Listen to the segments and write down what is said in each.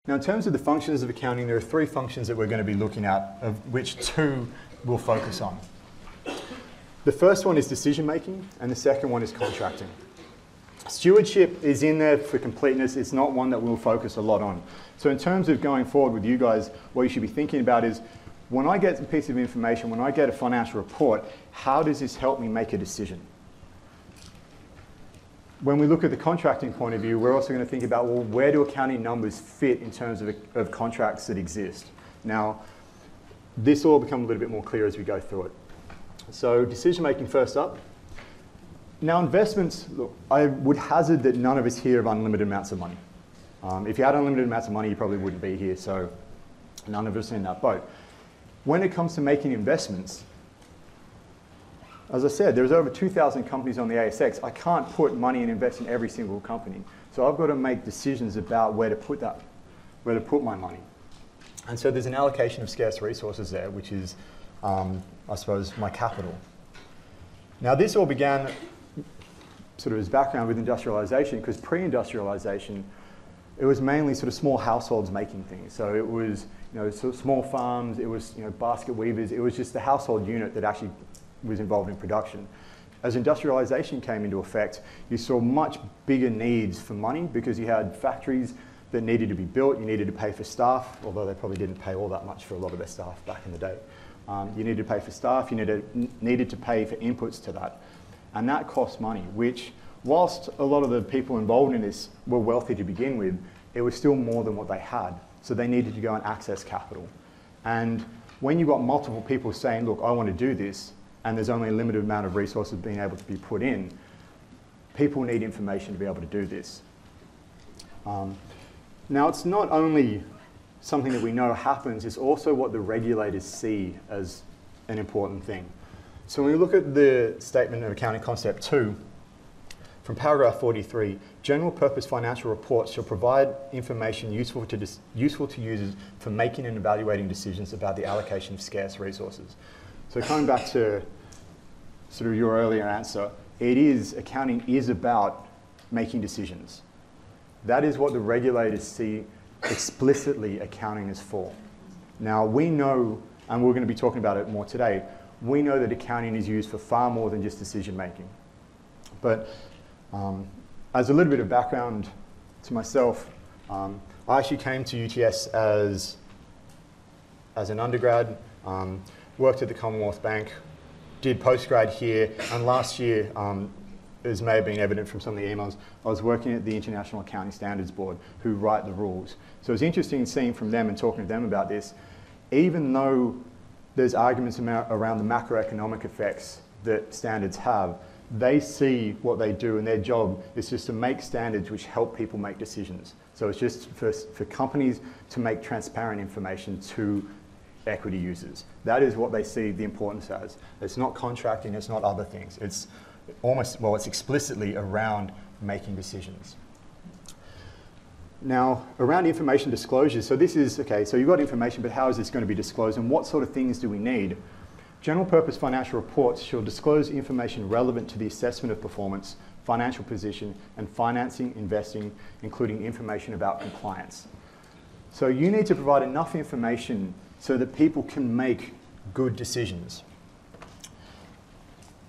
Now, in terms of the functions of accounting, there are three functions that we're going to be looking at, of which two we'll focus on. The first one is decision making, and the second one is contracting. Stewardship is in there for completeness. It's not one that we'll focus a lot on. So in terms of going forward with you guys, what you should be thinking about is, when I get a piece of information, when I get a financial report, how does this help me make a decision? When we look at the contracting point of view, we're also going to think about, well, where do accounting numbers fit in terms of contracts that exist? Now, this will become a little bit more clear as we go through it. So decision making first up. Now, investments, look, I would hazard that none of us here have unlimited amounts of money. If you had unlimited amounts of money, you probably wouldn't be here, so none of us are in that boat. When it comes to making investments, as I said, there's over 2,000 companies on the ASX. I can't put money and invest in every single company. So I've got to make decisions about where to put my money. And so there's an allocation of scarce resources there, which is, I suppose, my capital. Now, this all began sort of as background with industrialization, because pre-industrialization, it was mainly sort of small households making things. So it was, sort of small farms, it was, basket weavers. It was just the household unit that actually was involved in production. As industrialization came into effect, you saw much bigger needs for money, because you had factories that needed to be built, you needed to pay for staff, although they probably didn't pay all that much for a lot of their staff back in the day. You needed to pay for staff, you needed to pay for inputs to that. And that cost money, which, whilst a lot of the people involved in this were wealthy to begin with, it was still more than what they had. So they needed to go and access capital. And when you've got multiple people saying, look, I want to do this, and there's only a limited amount of resources being able to be put in, people need information to be able to do this. Now, it's not only something that we know happens, it's also what the regulators see as an important thing. So when we look at the Statement of Accounting Concept 2, from paragraph 43, general purpose financial reports shall provide information useful to users for making and evaluating decisions about the allocation of scarce resources. So coming back to sort of your earlier answer, accounting is about making decisions. That is what the regulators see explicitly accounting is for. Now, we know, and we're going to be talking about it more today, we know that accounting is used for far more than just decision making. But as a little bit of background to myself, I actually came to UTS as an undergrad, worked at the Commonwealth Bank, did postgrad here, and last year, as may have been evident from some of the emails, I was working at the International Accounting Standards Board, who write the rules. So it's interesting seeing from them and talking to them about this. Even though there's arguments around the macroeconomic effects that standards have, they see what they do, and their job is just to make standards which help people make decisions. So it's just for companies to make transparent information to equity users. That is what they see the importance as. It's not contracting, it's not other things. It's it's explicitly around making decisions. Now, around information disclosure, so this is, okay, so you've got information, but how is this going to be disclosed, and what sort of things do we need? General purpose financial reports shall disclose information relevant to the assessment of performance, financial position, and financing, investing, including information about compliance. So you need to provide enough information so that people can make good decisions.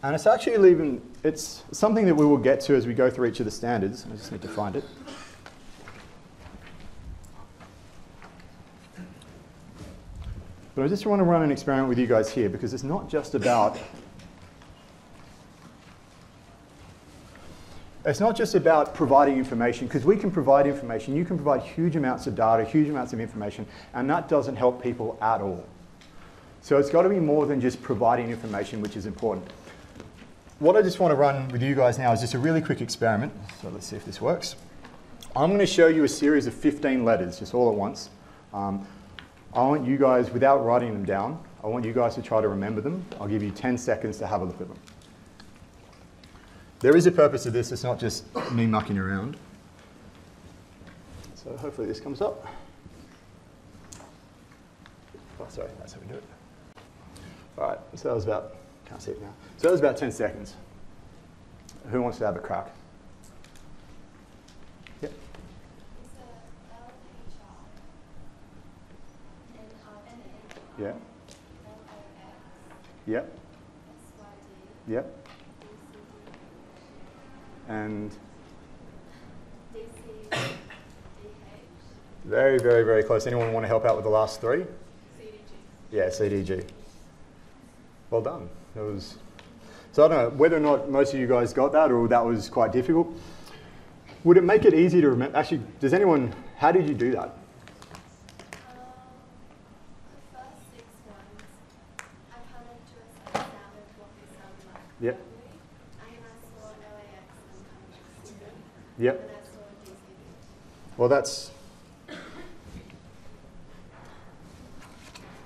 And it's actually it's something that we will get to as we go through each of the standards. I just need to find it. But I just want to run an experiment with you guys here, because it's not just about providing information, because we can provide information. You can provide huge amounts of data, huge amounts of information, and that doesn't help people at all. So it's got to be more than just providing information, which is important. What I just want to run with you guys now is just a really quick experiment. So let's see if this works. I'm going to show you a series of 15 letters, just all at once. I want you guys, without writing them down, I want you guys to try to remember them. I'll give you 10 seconds to have a look at them. There is a purpose to this. It's not just me mucking around. So hopefully this comes up. Oh, sorry, that's how we do it. All right, so that was about, can't see it now. So that was about 10 seconds. Who wants to have a crack? Yep. Yeah. Yep. Yep. And very, very, very close. Anyone want to help out with the last three? CDG. Yeah, CDG. Well done. It was. So I don't know whether or not most of you guys got that, or that was quite difficult. Would it make it easy to remember? Actually, does anyone? How did you do that? The first 6 ones, I kind of just sounded what they sounded like. Yep. And I saw LAX and kind of just did it. Yep. And I saw DCB. Well,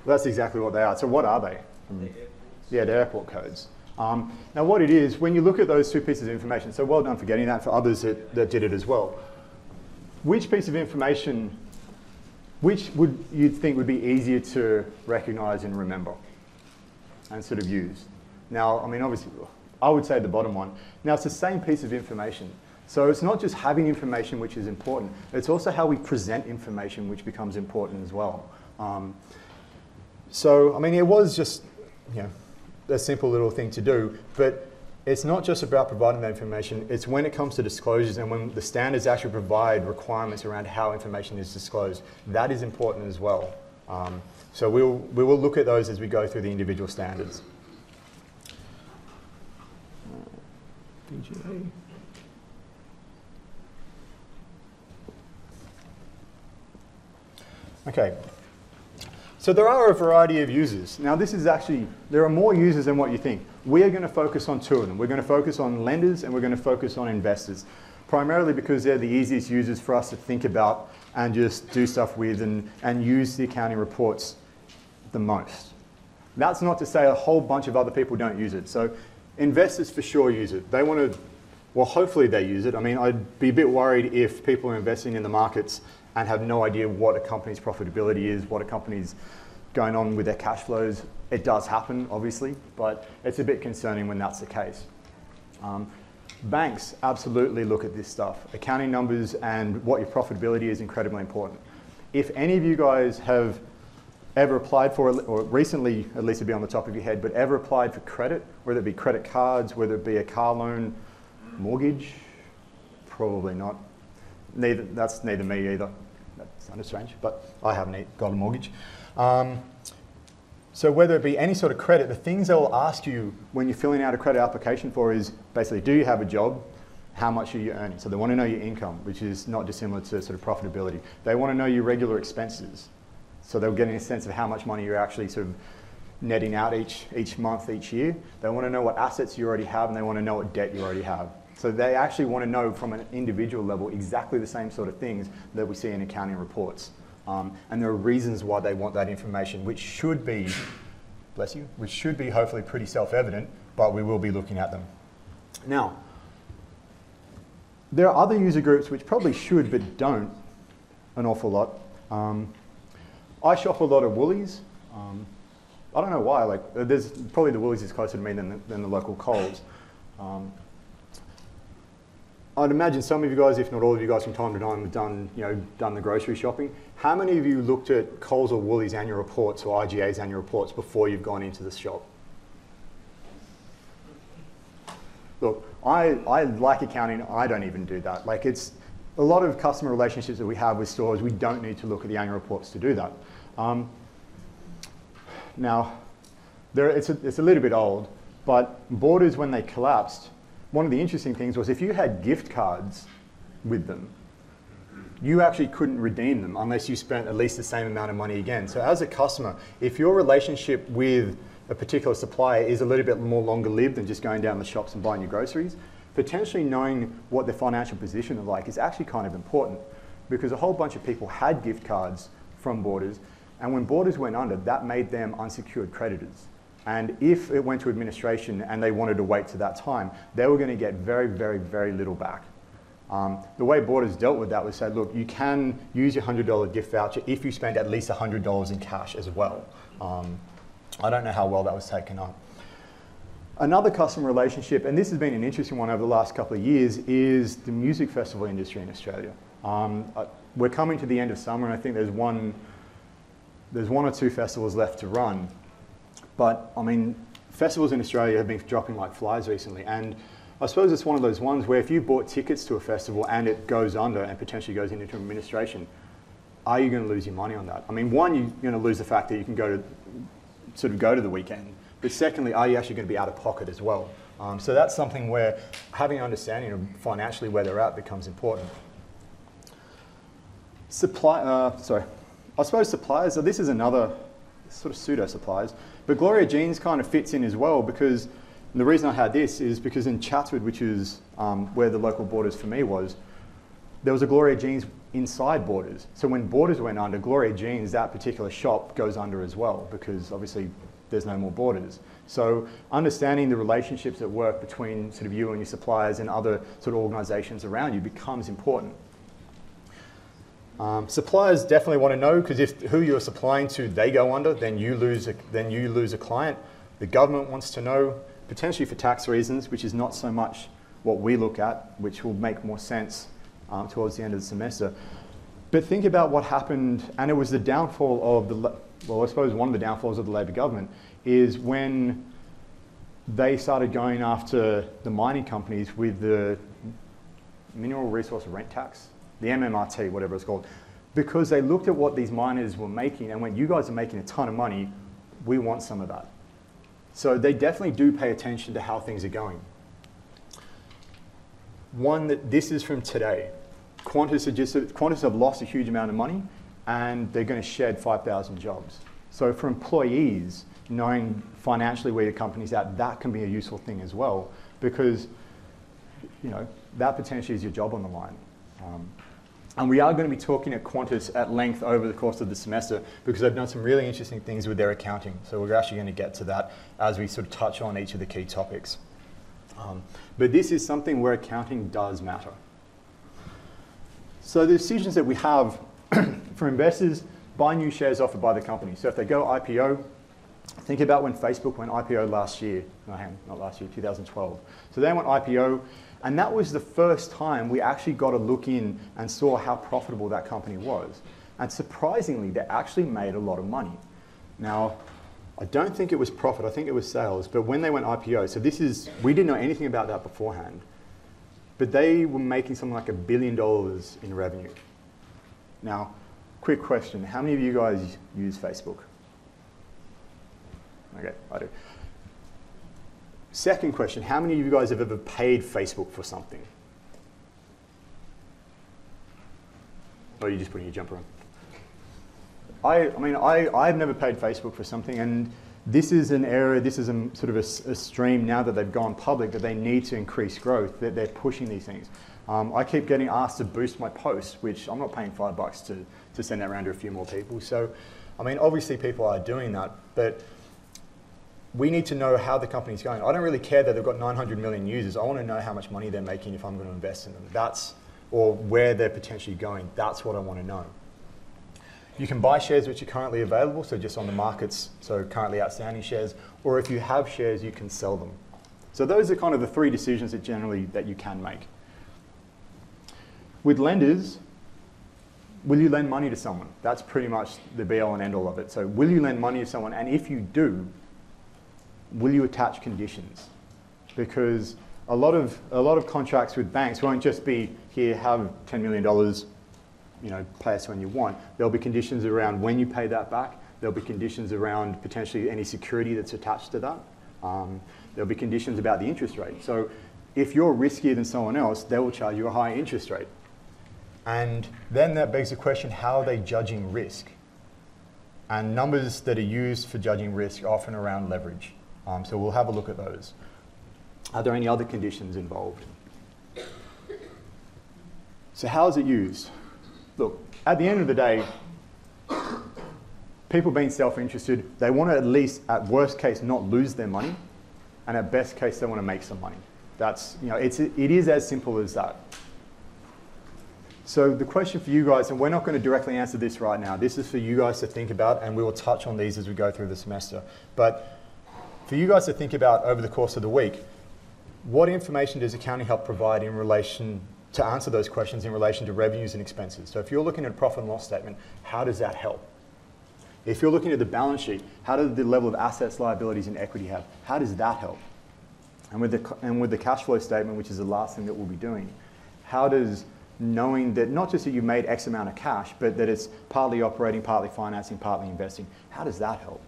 that's exactly what they are. So what are they? Yeah, they're airport codes. Now what it is, when you look at those two pieces of information, so well done for getting that, for others that did it as well. Which piece of information, which would you think would be easier to recognize and remember and sort of use? Now, I mean, obviously, I would say the bottom one. Now, it's the same piece of information. So it's not just having information which is important, it's also how we present information which becomes important as well. So, I mean, it was just, you know, a simple little thing to do, but it's not just about providing that information, it's when it comes to disclosures and when the standards actually provide requirements around how information is disclosed. That is important as well. So we will look at those as we go through the individual standards. DGA. Okay. So there are a variety of users. Now this is actually, there are more users than what you think. We are going to focus on two of them. We're going to focus on lenders and we're going to focus on investors, primarily because they're the easiest users for us to think about and just do stuff with and use the accounting reports the most. That's not to say a whole bunch of other people don't use it. So investors for sure use it. They want to, well, hopefully they use it. I mean, I'd be a bit worried if people are investing in the markets and have no idea what a company's profitability is, what a company's going on with their cash flows. It does happen, obviously, but it's a bit concerning when that's the case. Banks absolutely look at this stuff. Accounting numbers and what your profitability is incredibly important. If any of you guys have ever applied for, or recently, at least it'd be on the top of your head, but ever applied for credit, whether it be credit cards, whether it be a car loan, mortgage, probably not. That's neither me either. That sounded strange, but I haven't got a mortgage. So whether it be any sort of credit, the things they'll ask you when you're filling out a credit application for is basically, do you have a job? How much are you earning? So they want to know your income, which is not dissimilar to sort of profitability. They want to know your regular expenses. So they're getting a sense of how much money you're actually sort of netting out each month, each year. They want to know what assets you already have, and they want to know what debt you already have. So they actually want to know from an individual level exactly the same sort of things that we see in accounting reports. And there are reasons why they want that information, which should be, bless you, which should be hopefully pretty self-evident, but we will be looking at them. Now, there are other user groups which probably should but don't an awful lot. I shop a lot at Woolies. I don't know why, like there's probably the Woolies is closer to me than the local Coles. I'd imagine some of you guys, if not all of you guys from time to time, have done the grocery shopping. How many of you looked at Coles or Woolies annual reports or IGA's annual reports before you've gone into the shop? Look, I like accounting, I don't even do that. Like it's a lot of customer relationships that we have with stores, we don't need to look at the annual reports to do that. Now, it's a little bit old, but Borders, when they collapsed, one of the interesting things was if you had gift cards with them, you actually couldn't redeem them unless you spent at least the same amount of money again. So as a customer, if your relationship with a particular supplier is a little bit more longer lived than just going down the shops and buying your groceries, potentially knowing what their financial position is like is actually kind of important, because a whole bunch of people had gift cards from Borders, and when Borders went under, that made them unsecured creditors. And if it went to administration and they wanted to wait to that time, they were going to get very, very, very little back. The way Borders dealt with that was say, look, you can use your $100 gift voucher if you spend at least $100 in cash as well. I don't know how well that was taken up. Another customer relationship, and this has been an interesting one over the last couple of years, is the music festival industry in Australia. We're coming to the end of summer, and I think there's one There's 1 or 2 festivals left to run. But, I mean, festivals in Australia have been dropping like flies recently. And I suppose it's one of those ones where if you bought tickets to a festival and it goes under and potentially goes into administration, are you going to lose your money on that? I mean, one, you're going to lose the fact that you can go to the weekend. But secondly, are you actually going to be out of pocket as well? So that's something where having an understanding of financially where they're at becomes important. I suppose suppliers, so this is another sort of pseudo suppliers, but Gloria Jeans kind of fits in as well, because the reason I had this is because in Chatswood, which is where the local Borders for me was, there was a Gloria Jeans inside Borders. So when Borders went under, Gloria Jeans, that particular shop, goes under as well, because obviously there's no more Borders. So understanding the relationships that work between sort of you and your suppliers and other sort of organisations around you becomes important. Suppliers definitely want to know, because if who you're supplying to, they go under, then you lose a client. The government wants to know, potentially for tax reasons, which is not so much what we look at, which will make more sense towards the end of the semester. But think about what happened, and it was the downfall of I suppose one of the downfalls of the Labor government is when they started going after the mining companies with the Mineral Resource Rent Tax, the MMRT, whatever it's called, because they looked at what these miners were making and went, you guys are making a ton of money, we want some of that. So they definitely do pay attention to how things are going. This is from today. Qantas have lost a huge amount of money and they're going to shed 5,000 jobs. So for employees, knowing financially where your company's at, that can be a useful thing as well, because that potentially is your job on the line. And we are going to be talking at Qantas at length over the course of the semester, because they've done some really interesting things with their accounting. So we're actually going to get to that as we sort of touch on each of the key topics. But this is something where accounting does matter. So the decisions that we have for investors, buy new shares offered by the company. So if they go IPO, think about when Facebook went IPO last year. No, not last year, 2012. So they went IPO, and that was the first time we actually got a look in and saw how profitable that company was. And surprisingly, they actually made a lot of money. Now, I don't think it was profit, I think it was sales, but when they went IPO, so we didn't know anything about that beforehand, but they were making something like $1 billion in revenue. Now, quick question, how many of you guys use Facebook? Okay, I do. Second question, how many of you guys have ever paid Facebook for something? Or are you just putting your jumper on? I've never paid Facebook for something, and this is an area, this is a sort of a stream now that they've gone public, that they need to increase growth, that they're pushing these things. I keep getting asked to boost my posts, which I'm not paying $5 to send that around to a few more people. So, obviously people are doing that, but we need to know how the company's going. I don't really care that they've got 900 million users. I want to know how much money they're making if I'm going to invest in them. Or where they're potentially going. That's what I want to know. You can buy shares which are currently available, so just on the markets, so currently outstanding shares, or if you have shares, you can sell them. So those are kind of the 3 decisions that you can make. With lenders, will you lend money to someone? That's pretty much the be-all and end-all of it. So will you lend money to someone? And if you do, will you attach conditions? Because a lot of contracts with banks won't just be, here, have $10 million, pay us when you want. There'll be conditions around when you pay that back. There'll be conditions around potentially any security that's attached to that. There'll be conditions about the interest rate. So if you're riskier than someone else, they will charge you a higher interest rate. And then that begs the question, how are they judging risk? And numbers that are used for judging risk are often around leverage. So we'll have a look at those. Are there any other conditions involved? So how is it used? Look, at the end of the day, people being self-interested, they want to at least, at worst case, not lose their money, and at best case, they want to make some money. It is as simple as that. So the question for you guys, and we're not going to directly answer this right now, this is for you guys to think about, and we will touch on these as we go through the semester. But for you guys to think about over the course of the week, what information does accounting help provide in relation to answer those questions in relation to revenues and expenses? So if you're looking at a profit and loss statement, how does that help? If you're looking at the balance sheet, how does the level of assets, liabilities, and equity have? How does that help? And with the cash flow statement, which is the last thing that we'll be doing, how does knowing that not just that you've made X amount of cash, but that it's partly operating, partly financing, partly investing, how does that help?